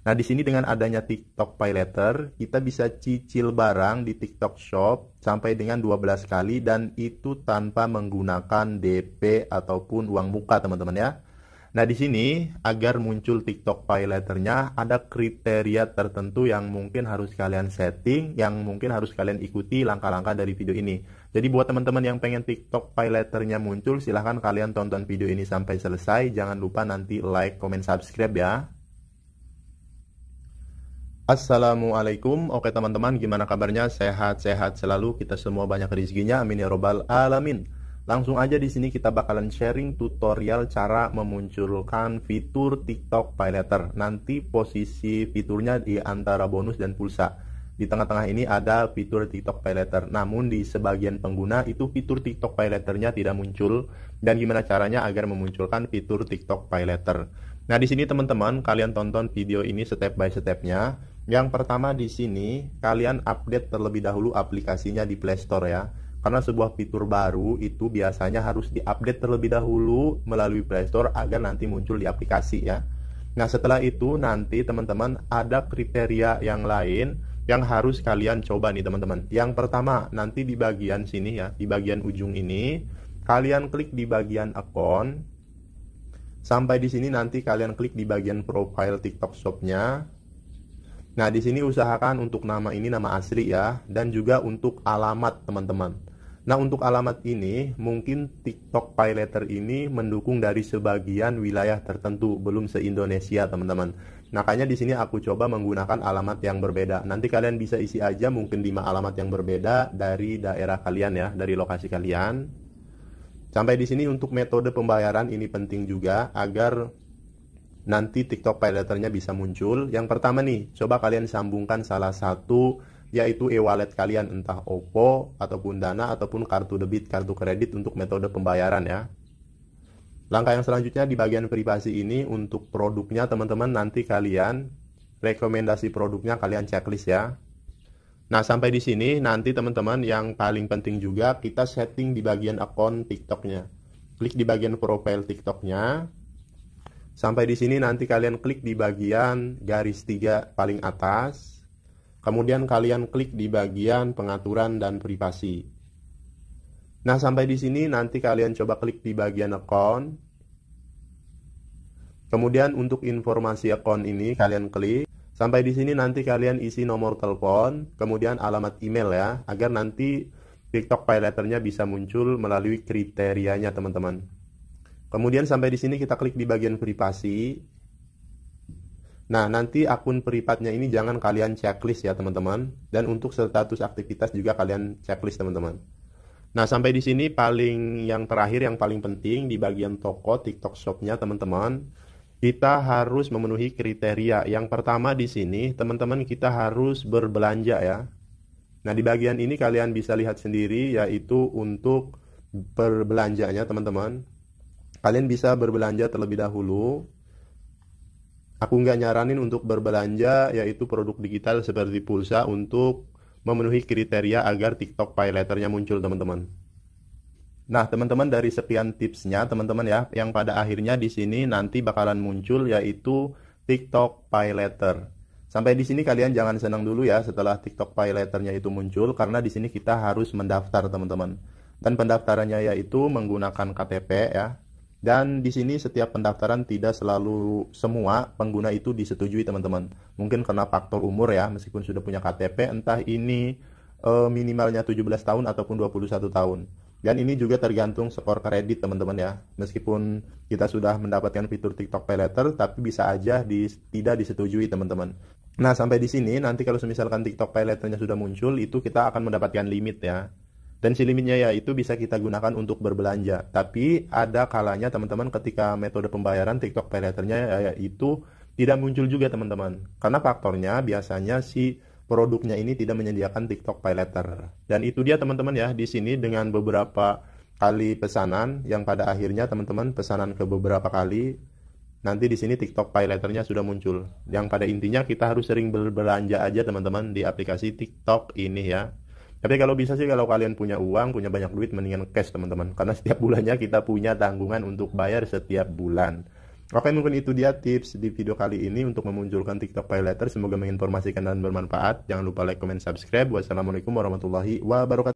Nah, di sini dengan adanya TikTok Pay Later, kita bisa cicil barang di TikTok Shop sampai dengan 12 kali dan itu tanpa menggunakan DP ataupun uang muka, teman-teman ya. Nah, di sini agar muncul TikTok Pay Later-nya ada kriteria tertentu yang mungkin harus kalian setting, yang mungkin harus kalian ikuti langkah-langkah dari video ini. Jadi buat teman-teman yang pengen TikTok Pay Later-nya muncul, silahkan kalian tonton video ini sampai selesai. Jangan lupa nanti like, comment, subscribe ya. Assalamualaikum. Oke teman-teman, gimana kabarnya? Sehat-sehat selalu, kita semua banyak rezekinya, amin ya robbal alamin. Langsung aja di sini kita bakalan sharing tutorial cara memunculkan fitur TikTok Pay Later. Nanti posisi fiturnya di antara bonus dan pulsa. Di tengah-tengah ini ada fitur TikTok Pay Later. Namun di sebagian pengguna itu fitur TikTok Pay Later-nya tidak muncul. Dan gimana caranya agar memunculkan fitur TikTok Pay Later? Nah, di sini teman-teman, kalian tonton video ini step by step-nya. Yang pertama di sini, kalian update terlebih dahulu aplikasinya di Play Store ya. Karena sebuah fitur baru itu biasanya harus diupdate terlebih dahulu melalui Play Store agar nanti muncul di aplikasi ya. Nah, setelah itu nanti teman-teman ada kriteria yang lain yang harus kalian coba nih teman-teman. Yang pertama, nanti di bagian sini ya, di bagian ujung ini, kalian klik di bagian akun. Sampai di sini nanti kalian klik di bagian profile TikTok Shop-nya. Nah, di sini usahakan untuk nama ini nama asli ya, dan juga untuk alamat teman-teman. Nah, untuk alamat ini mungkin TikTok Pay Later ini mendukung dari sebagian wilayah tertentu, belum se-Indonesia teman-teman. Makanya di sini aku coba menggunakan alamat yang berbeda. Nanti kalian bisa isi aja mungkin 5 alamat yang berbeda dari daerah kalian ya, dari lokasi kalian. Sampai di sini untuk metode pembayaran ini penting juga agar nanti TikTok Pay Later-nya bisa muncul. Yang pertama nih, coba kalian sambungkan salah satu yaitu e-wallet kalian, entah OVO ataupun Dana ataupun kartu debit, kartu kredit untuk metode pembayaran ya. Langkah yang selanjutnya di bagian privasi ini untuk produknya teman-teman, nanti kalian rekomendasi produknya kalian checklist ya. Nah, sampai di sini nanti teman-teman yang paling penting juga kita setting di bagian akun TikToknya. Klik di bagian profile TikToknya. Sampai di sini nanti kalian klik di bagian garis 3 paling atas. Kemudian kalian klik di bagian pengaturan dan privasi. Nah, sampai di sini nanti kalian coba klik di bagian akun. Kemudian untuk informasi akun ini kalian klik. Sampai di sini nanti kalian isi nomor telepon, kemudian alamat email ya, agar nanti TikTok Pay Later-nya bisa muncul melalui kriterianya teman-teman. Kemudian sampai di sini kita klik di bagian privasi. Nah, nanti akun privatnya ini jangan kalian checklist ya teman-teman. Dan untuk status aktivitas juga kalian checklist teman-teman. Nah, sampai di sini yang terakhir yang paling penting di bagian toko TikTok Shop-nya teman-teman. Kita harus memenuhi kriteria. Yang pertama di sini teman-teman kita harus berbelanja ya. Nah, di bagian ini kalian bisa lihat sendiri yaitu untuk berbelanjanya teman-teman. Kalian bisa berbelanja terlebih dahulu. Aku nggak nyaranin untuk berbelanja yaitu produk digital seperti pulsa untuk memenuhi kriteria agar TikTok Pay Later-nya muncul teman-teman. Nah teman-teman, dari sekian tipsnya teman-teman ya, yang pada akhirnya di sini nanti bakalan muncul yaitu TikTok Pay Later. Sampai di sini kalian jangan senang dulu ya setelah TikTok Pay Later-nya itu muncul, karena di sini kita harus mendaftar teman-teman. Dan pendaftarannya yaitu menggunakan KTP ya. Dan di sini setiap pendaftaran tidak selalu semua pengguna itu disetujui teman-teman. Mungkin karena faktor umur ya, meskipun sudah punya KTP, entah ini minimalnya 17 tahun ataupun 21 tahun. Dan ini juga tergantung skor kredit teman-teman ya. Meskipun kita sudah mendapatkan fitur TikTok Pay Later, tapi bisa aja tidak disetujui teman-teman. Nah, sampai di sini nanti kalau misalkan TikTok Pay Later-nya sudah muncul, itu kita akan mendapatkan limit ya. Dan si limitnya ya itu bisa kita gunakan untuk berbelanja. Tapi ada kalanya teman-teman ketika metode pembayaran TikTok Pay Later-nya ya itu tidak muncul juga teman-teman. Karena faktornya biasanya si produknya ini tidak menyediakan TikTok Pay Later. Dan itu dia teman-teman ya, di sini dengan beberapa kali pesanan yang pada akhirnya teman-teman pesanan ke beberapa kali, nanti di sini TikTok Pay Later-nya sudah muncul. Yang pada intinya kita harus sering berbelanja aja teman-teman di aplikasi TikTok ini ya. Tapi kalau bisa sih, kalau kalian punya uang, punya banyak duit, mendingan cash teman-teman. Karena setiap bulannya kita punya tanggungan untuk bayar setiap bulan. Oke, mungkin itu dia tips di video kali ini untuk memunculkan TikTok Pay Later. Semoga menginformasikan dan bermanfaat. Jangan lupa like, comment, subscribe. Wassalamualaikum warahmatullahi wabarakatuh.